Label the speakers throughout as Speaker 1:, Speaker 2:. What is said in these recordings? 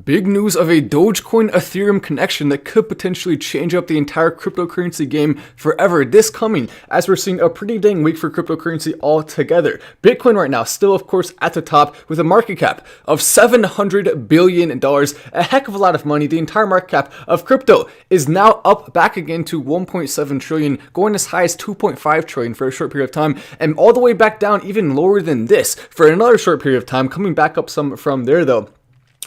Speaker 1: Big news of a Dogecoin Ethereum connection that could potentially change up the entire cryptocurrency game forever this coming, as we're seeing a pretty dang week for cryptocurrency altogether. Bitcoin right now still of course at the top with a market cap of $700 billion, a heck of a lot of money. The entire market cap of crypto is now up back again to 1.7 trillion, going as high as 2.5 trillion for a short period of time, and all the way back down even lower than this for another short period of time, coming back up some from there though.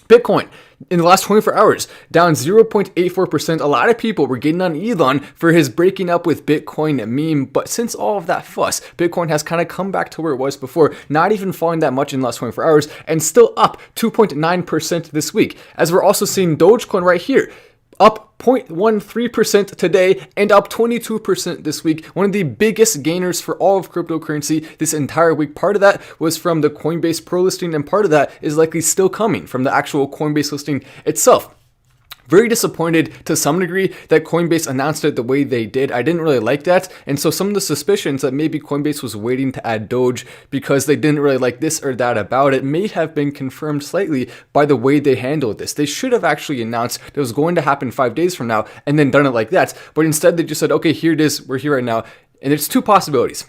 Speaker 1: Bitcoin, in the last 24 hours, down 0.84%. A lot of people were getting on Elon for his breaking up with Bitcoin meme, but since all of that fuss, Bitcoin has kind of come back to where it was before, not even falling that much in the last 24 hours, and still up 2.9% this week. As we're also seeing Dogecoin right here, up 0.13% today and up 22% this week. One of the biggest gainers for all of cryptocurrency this entire week. Part of that was from the Coinbase Pro listing, and part of that is likely still coming from the actual Coinbase listing itself. Very disappointed to some degree that Coinbase announced it the way they did. I didn't really like that. And so some of the suspicions that maybe Coinbase was waiting to add Doge because they didn't really like this or that about it may have been confirmed slightly by the way they handled this. They should have actually announced that it was going to happen 5 days from now and then done it like that. But instead they just said, okay, here it is. We're here right now. And there's two possibilities.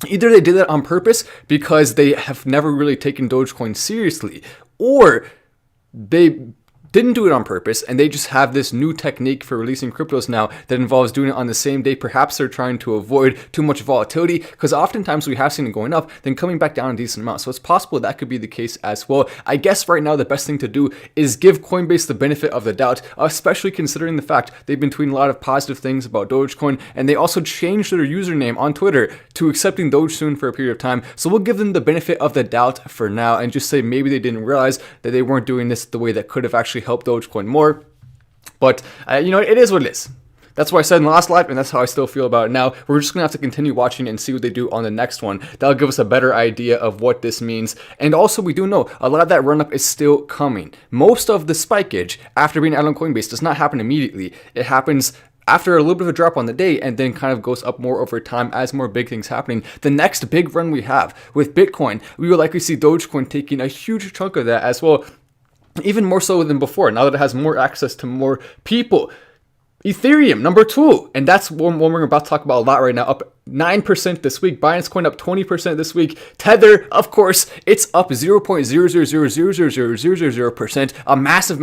Speaker 1: Either they did that on purpose because they have never really taken Dogecoin seriously, or they didn't do it on purpose, and they just have this new technique for releasing cryptos now that involves doing it on the same day. Perhaps they're trying to avoid too much volatility, because oftentimes we have seen it going up, then coming back down a decent amount. So it's possible that could be the case as well. I guess right now the best thing to do is give Coinbase the benefit of the doubt, especially considering the fact they've been tweeting a lot of positive things about Dogecoin, and they also changed their username on Twitter to accepting Doge soon for a period of time. So we'll give them the benefit of the doubt for now and just say maybe they didn't realize that they weren't doing this the way that could have actually help Dogecoin more. But it is what it is. That's what I said in the last live, and that's how I still feel about it now. We're just gonna have to continue watching and see what they do on the next one. That'll give us a better idea of what this means. And also, we do know a lot of that run up is still coming. Most of the spikeage after being out on Coinbase does not happen immediately. It happens after a little bit of a drop on the day, and then kind of goes up more over time as more big things happening. The next big run we have with Bitcoin, we will likely see Dogecoin taking a huge chunk of that as well. Even more so than before, now that it has more access to more people. Ethereum, number 2, and that's one we're about to talk about a lot right now, up 9% this week. Binance Coin up 20% this week. Tether, of course, it's up 0.000000000%. A massive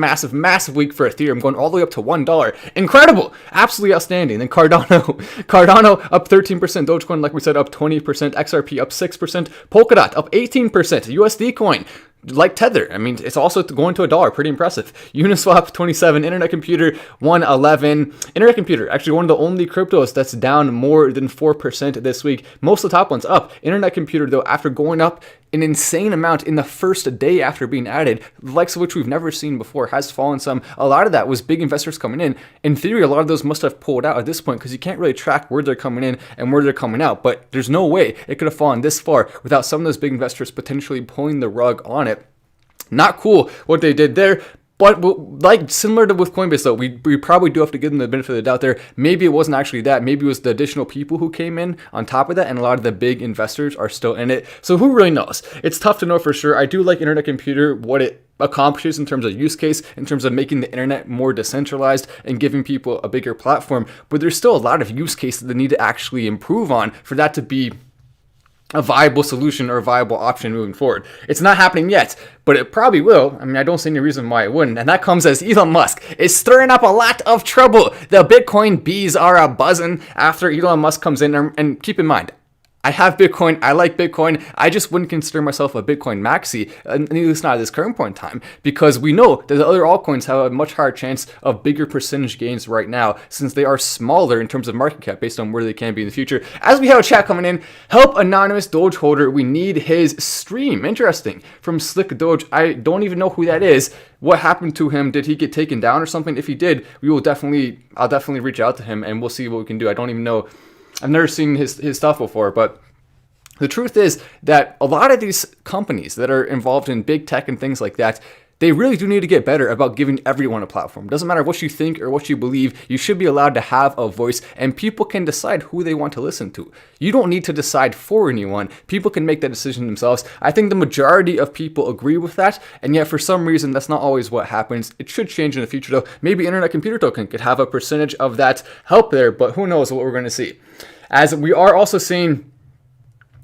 Speaker 1: week for Ethereum, going all the way up to $1. Incredible, absolutely outstanding. Then Cardano up 13%. Dogecoin, like we said, up 20%. XRP up 6%. Polkadot up 18%. USD Coin, like Tether, I mean, it's also going to $1. Pretty impressive. Uniswap 27, Internet Computer 111. Internet Computer, actually one of the only cryptos that's down more than 4% this week. Most of the top ones up. Internet Computer, though, after going up an insane amount in the first day after being added, the likes of which we've never seen before, has fallen some. A lot of that was big investors coming in. In theory, a lot of those must have pulled out at this point, because you can't really track where they're coming in and where they're coming out. But there's no way it could have fallen this far without some of those big investors potentially pulling the rug on it. Not cool what they did there. But like similar to with Coinbase though, we probably do have to give them the benefit of the doubt there. Maybe it wasn't actually that. Maybe it was the additional people who came in on top of that, and a lot of the big investors are still in it. So who really knows? It's tough to know for sure. I do like Internet Computer, what it accomplishes in terms of use case, in terms of making the internet more decentralized and giving people a bigger platform. But there's still a lot of use cases that need to actually improve on for that to be a viable solution or a viable option moving forward. It's not happening yet, but it probably will. I mean, I don't see any reason why it wouldn't. And that comes as Elon Musk is stirring up a lot of trouble. The Bitcoin bees are a buzzing after Elon Musk comes in. And keep in mind, I have Bitcoin. I like Bitcoin. I just wouldn't consider myself a Bitcoin maxi, at least not at this current point in time, because we know that the other altcoins have a much higher chance of bigger percentage gains right now, since they are smaller in terms of market cap based on where they can be in the future. As we have a chat coming in, help anonymous Doge holder. We need his stream. Interesting. From Slick Doge. I don't even know who that is. What happened to him? Did he get taken down or something? If he did, I'll definitely reach out to him and we'll see what we can do. I don't even know. I've never seen his stuff before, but the truth is that a lot of these companies that are involved in big tech and things like that, they really do need to get better about giving everyone a platform. Doesn't matter what you think or what you believe, you should be allowed to have a voice, and people can decide who they want to listen to. You don't need to decide for anyone. People can make that decision themselves. I think the majority of people agree with that, and yet for some reason that's not always what happens. It should change in the future though. Maybe Internet Computer Token could have a percentage of that help there, but who knows what we're going to see. As we are also seeing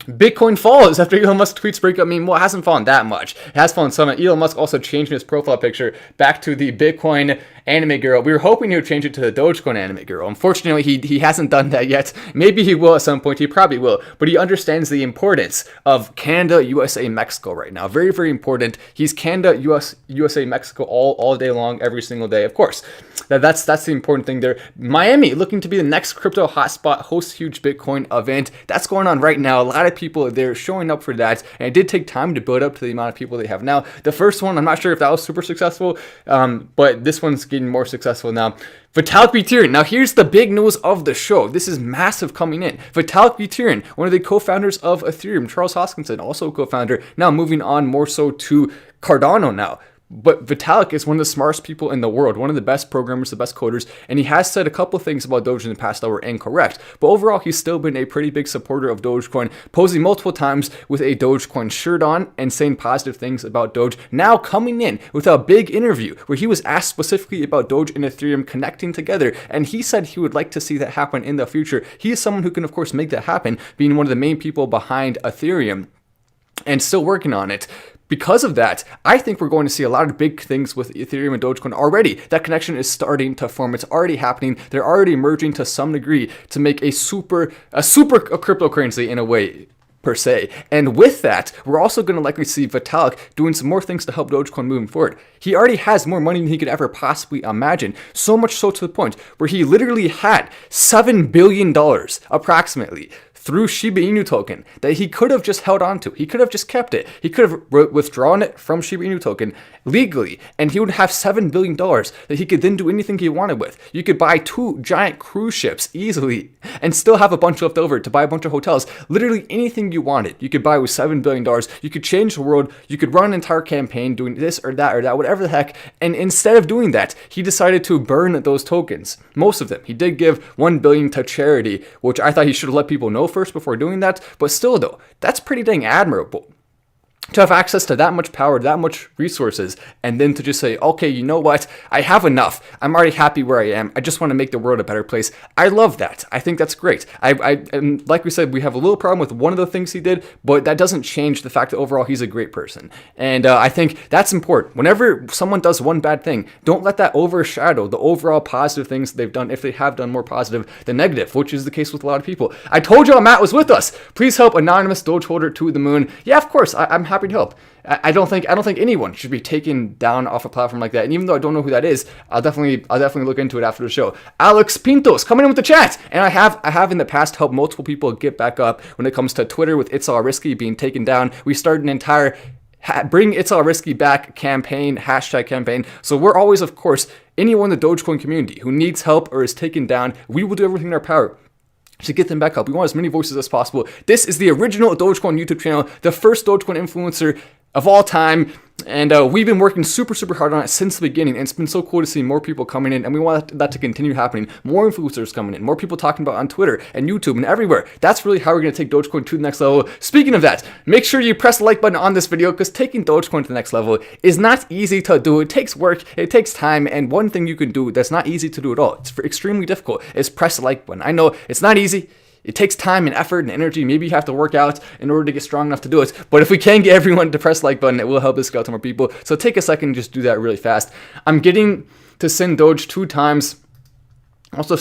Speaker 1: Bitcoin falls after Elon Musk tweets breakup meme. Well, it hasn't fallen that much. It has fallen some. Elon Musk also changed his profile picture back to the Bitcoin anime girl. We were hoping he would change it to the Dogecoin anime girl. Unfortunately, he hasn't done that yet. Maybe he will at some point. He probably will. But he understands the importance of Canada, USA, Mexico right now. Very, very important. He's Canada, USA, Mexico all day long, every single day. Of course, that's the important thing there. Miami looking to be the next crypto hotspot, hosts huge Bitcoin event. That's going on right now. A lot of people they're showing up for that, and it did take time to build up to the amount of people they have now. The first one, I'm not sure if that was super successful, but this one's getting more successful now. Vitalik Buterin. Now here's the big news of the show. This is massive coming in. Vitalik Buterin, one of the co-founders of Ethereum. Charles Hoskinson, also a co-founder. Now moving on more so to Cardano now. But Vitalik is one of the smartest people in the world, one of the best programmers, the best coders, and he has said a couple of things about Doge in the past that were incorrect. But overall, he's still been a pretty big supporter of Dogecoin, posing multiple times with a Dogecoin shirt on and saying positive things about Doge. Now coming in with a big interview where he was asked specifically about Doge and Ethereum connecting together, and he said he would like to see that happen in the future. He is someone who can, of course, make that happen, being one of the main people behind Ethereum and still working on it. Because of that, I think we're going to see a lot of big things with Ethereum and Dogecoin already. That connection is starting to form. It's already happening. They're already merging to some degree to make a super cryptocurrency in a way, per se. And with that, we're also going to likely see Vitalik doing some more things to help Dogecoin moving forward. He already has more money than he could ever possibly imagine. So much so to the point where he literally had $7 billion approximately through Shiba Inu token that he could have just held on to. He could have just kept it. He could have withdrawn it from Shiba Inu token legally, and he would have $7 billion that he could then do anything he wanted with. You could buy 2 giant cruise ships easily and still have a bunch left over to buy a bunch of hotels. Literally anything you wanted, you could buy with $7 billion. You could change the world. You could run an entire campaign doing this or that, whatever the heck. And instead of doing that, he decided to burn those tokens. Most of them. He did give $1 billion to charity, which I thought he should have let people know first before doing that. But still though, that's pretty dang admirable. To have access to that much power, that much resources, and then to just say, okay, you know what? I have enough. I'm already happy where I am. I just want to make the world a better place. I love that. I think that's great. And like we said, we have a little problem with one of the things he did, but that doesn't change the fact that overall he's a great person. And I think that's important. Whenever someone does one bad thing, don't let that overshadow the overall positive things they've done, if they have done more positive than negative, which is the case with a lot of people. I told y'all Matt was with us. Please help anonymous Doge holder to the moon. Yeah, of course. I'm happy to help. I don't think anyone should be taken down off a platform like that. And even though I don't know who that is, I'll definitely look into it after the show. Alex Pintos coming in with the chat, and I have in the past helped multiple people get back up when it comes to Twitter with It's All Risky being taken down. We started an entire Bring It's All Risky Back campaign, hashtag campaign. So we're always, of course, anyone in the Dogecoin community who needs help or is taken down, we will do everything in our power to get them back up. We want as many voices as possible. This is the original Dogecoin YouTube channel, the first Dogecoin influencer of all time, and we've been working super hard on it since the beginning, and it's been so cool to see more people coming in, and we want that to continue happening. More influencers coming in, more people talking about it on Twitter and YouTube and everywhere. That's really how we're going to take Dogecoin to the next level. Speaking of that, make sure you press the like button on this video, because taking Dogecoin to the next level is not easy to do. It takes work, it takes time, and one thing you can do that's not easy to do at all, it's extremely difficult, is press the like button. I know it's not easy. It takes time and effort and energy. Maybe you have to work out in order to get strong enough to do it. But if we can get everyone to press the like button, it will help us get out to more people. So take a second and just do that really fast. I'm getting to send Doge 2 times. Also,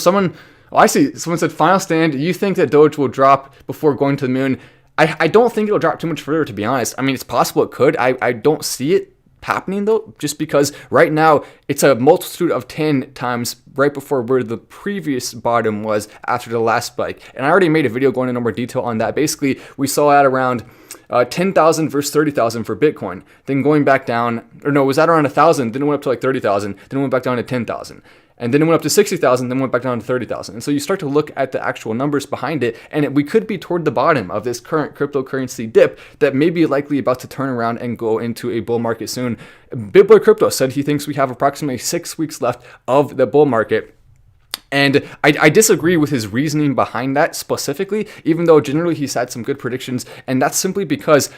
Speaker 1: I see someone said, final stand, you think that Doge will drop before going to the moon? I don't think it'll drop too much further, to be honest. I mean, it's possible it could. I don't see it happening though, just because right now it's a multitude of 10 times right before where the previous bottom was after the last spike. And I already made a video going into more detail on that. Basically, we saw at around 10,000 versus 30,000 for Bitcoin, then going back down, or no, it was at around 1,000, then it went up to like 30,000, then it went back down to 10,000. And then it went up to 60,000, then went back down to 30,000. And so you start to look at the actual numbers behind it, and we could be toward the bottom of this current cryptocurrency dip that may be likely about to turn around and go into a bull market soon. BitBoy Crypto said he thinks we have approximately 6 weeks left of the bull market. And I disagree with his reasoning behind that specifically, even though generally he's had some good predictions. And that's simply because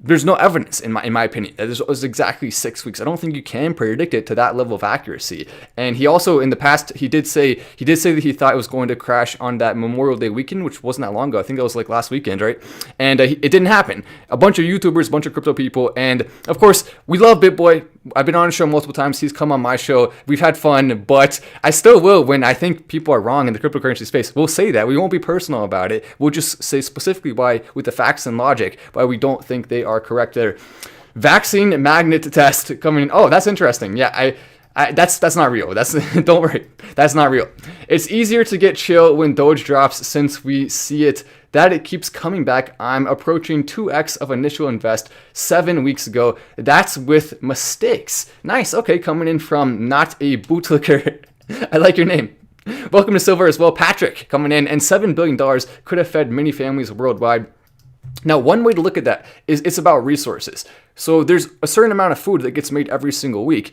Speaker 1: there's no evidence, in my opinion, that it was exactly 6 weeks. I don't think you can predict it to that level of accuracy. And he also, in the past, he did say that he thought it was going to crash on that Memorial Day weekend, which wasn't that long ago. I think that was like last weekend, right? And it didn't happen. A bunch of YouTubers, a bunch of crypto people, and of course, we love BitBoy. I've been on his show multiple times. He's come on my show. We've had fun, but I still will, when I think people are wrong in the cryptocurrency space, we'll say that. We won't be personal about it. We'll just say specifically why, with the facts and logic, why we don't think they are correct there. Vaccine magnet test coming in. Oh, that's interesting. Yeah, that's not real. Don't worry. That's not real. It's easier to get chill when Doge drops since we see it that it keeps coming back. I'm approaching 2x of initial invest 7 weeks ago. That's with mistakes. Nice. Okay, coming in from not a bootlicker. I like your name. Welcome to Silver as well. Patrick coming in, and $7 billion could have fed many families worldwide. Now, one way to look at that is it's about resources. So there's a certain amount of food that gets made every single week.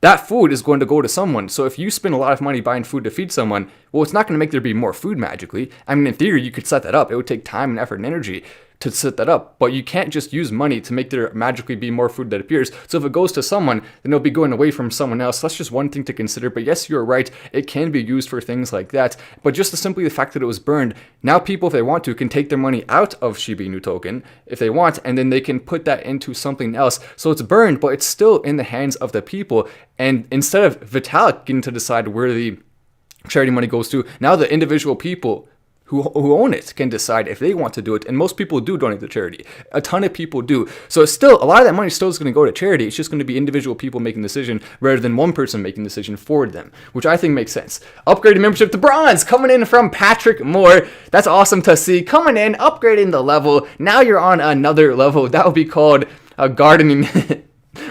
Speaker 1: That food is going to go to someone. So if you spend a lot of money buying food to feed someone, well, it's not going to make there be more food magically. I mean, in theory, you could set that up. It would take time and effort and energy to set that up, but you can't just use money to make there magically be more food that appears. So if it goes to someone, then it'll be going away from someone else. That's just one thing to consider. But yes, you're right. It can be used for things like that. But just simply the fact that it was burned, now people, if they want to, can take their money out of Shiba Inu token if they want, and then they can put that into something else. So it's burned, but it's still in the hands of the people. And instead of Vitalik getting to decide where the charity money goes to, now the individual people who own it can decide if they want to do it. And most people do donate to charity. A ton of people do. So it's still, a lot of that money still is going to go to charity. It's just going to be individual people making the decision rather than one person making the decision for them, which I think makes sense. Upgraded membership to bronze coming in from Patrick Moore. That's awesome to see. Coming in, upgrading the level. Now you're on another level. That would be called gardening.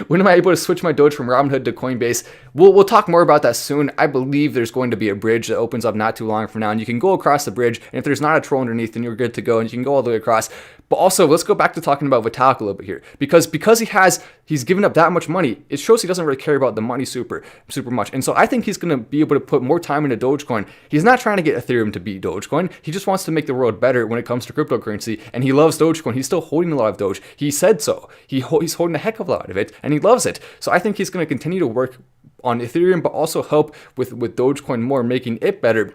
Speaker 1: When am I able to switch my Doge from Robinhood to Coinbase? We'll talk more about that soon. I believe there's going to be a bridge that opens up not too long from now, and you can go across the bridge, and if there's not a troll underneath, then you're good to go, and you can go all the way across. But also, let's go back to talking about Vitalik a little bit here, because he's given up that much money, it shows he doesn't really care about the money super much. And so I think he's going to be able to put more time into Dogecoin. He's not trying to get Ethereum to beat Dogecoin. He just wants to make the world better when it comes to cryptocurrency, and he loves Dogecoin. He's still holding a lot of Doge. He said so. He's holding a heck of a lot of it, and he loves it. So I think he's going to continue to work on Ethereum, but also help with Dogecoin more, making it better.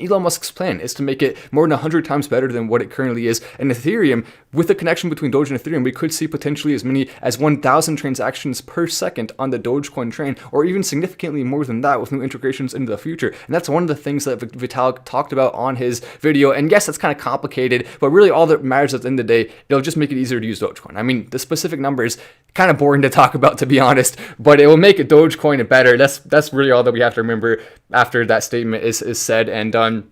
Speaker 1: Elon Musk's plan is to make it more than 100 times better than what it currently is. And Ethereum, with the connection between Doge and Ethereum, we could see potentially as many as 1,000 transactions per second on the Dogecoin train, or even significantly more than that with new integrations into the future. And that's one of the things that Vitalik talked about on his video. And yes, that's kind of complicated, but really all that matters at the end of the day, it'll just make it easier to use Dogecoin. I mean, the specific numbers, kind of boring to talk about, to be honest, but it will make Dogecoin better. That's really all that we have to remember after that statement is said and done.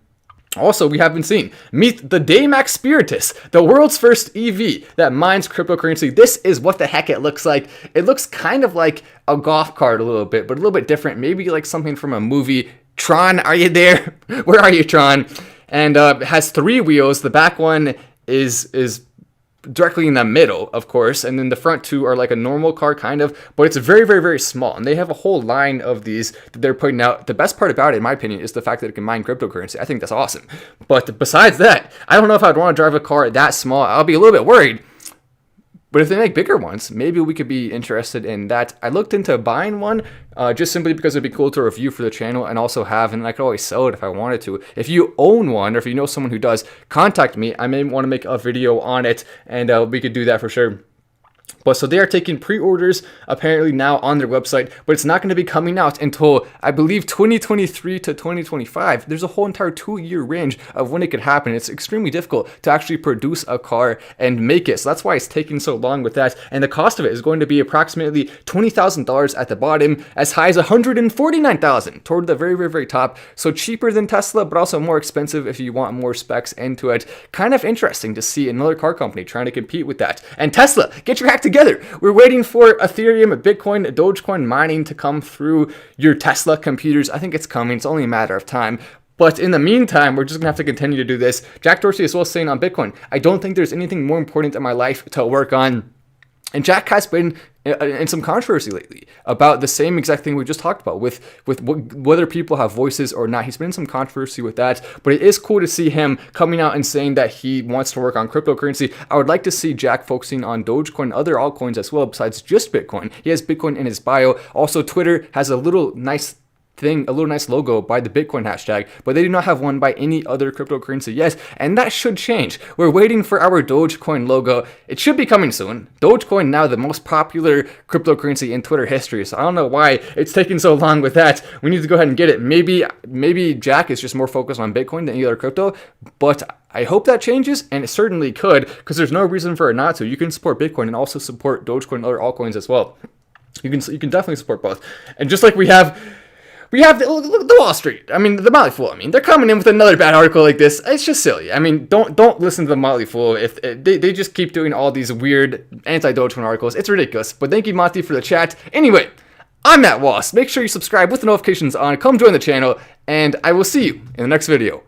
Speaker 1: Also, we have been seeing, meet the Daymax Spiritus, the world's first EV that mines cryptocurrency. This is what the heck it looks like. It looks kind of like a golf cart a little bit, but a little bit different. Maybe like something from a movie. Tron, are you there? Where are you, Tron? And it has 3 wheels. The back one is directly in the middle, of course, and then the front 2 are like a normal car kind of, but it's very, very, very small, and they have a whole line of these that they're putting out. The best part about it, in my opinion, is the fact that it can mine cryptocurrency. I think that's awesome. But besides that, I don't know if I'd want to drive a car that small. I'll be a little bit worried. But if they make bigger ones, maybe we could be interested in that. I looked into buying one just simply because it'd be cool to review for the channel and also have, and I could always sell it if I wanted to. If you own one, or if you know someone who does, contact me. I may want to make a video on it, and we could do that for sure. But so they are taking pre-orders apparently now on their website, but it's not going to be coming out until, I believe, 2023 to 2025. There's a whole entire 2-year range of when it could happen. It's extremely difficult to actually produce a car and make it. So that's why it's taking so long with that. And the cost of it is going to be approximately $20,000 at the bottom, as high as $149,000 toward the very, very, very top. So cheaper than Tesla, but also more expensive if you want more specs into it. Kind of interesting to see another car company trying to compete with that. And Tesla, get your back together. We're waiting for Ethereum, Bitcoin, Dogecoin mining to come through your Tesla computers. I think it's coming. It's only a matter of time. But in the meantime, we're just going to have to continue to do this. Jack Dorsey is well saying on Bitcoin, I don't think there's anything more important in my life to work on. And Jack has been in some controversy lately about the same exact thing we just talked about with whether people have voices or not. He's been in some controversy with that, but it is cool to see him coming out and saying that he wants to work on cryptocurrency. I would like to see Jack focusing on Dogecoin and other altcoins as well besides just Bitcoin. He has Bitcoin in his bio. Also, Twitter has a little nice logo by the Bitcoin hashtag, but they do not have one by any other cryptocurrency yet, and that should change. We're waiting for our Dogecoin logo. It should be coming soon. Dogecoin now the most popular cryptocurrency in Twitter history, so I don't know why it's taking so long with that. We need to go ahead and get it. Maybe Jack is just more focused on Bitcoin than any other crypto, but I hope that changes, and it certainly could, because there's no reason for it not to. You can support Bitcoin and also support Dogecoin and other altcoins as well. You can definitely support both. And just like we have the Wall Street. I mean, the Motley Fool. I mean, they're coming in with another bad article like this. It's just silly. I mean, don't listen to the Motley Fool. If they just keep doing all these weird anti-Dogecoin articles, it's ridiculous. But thank you, Monty, for the chat. Anyway, I'm Matt Wass. Make sure you subscribe with the notifications on. Come join the channel, and I will see you in the next video.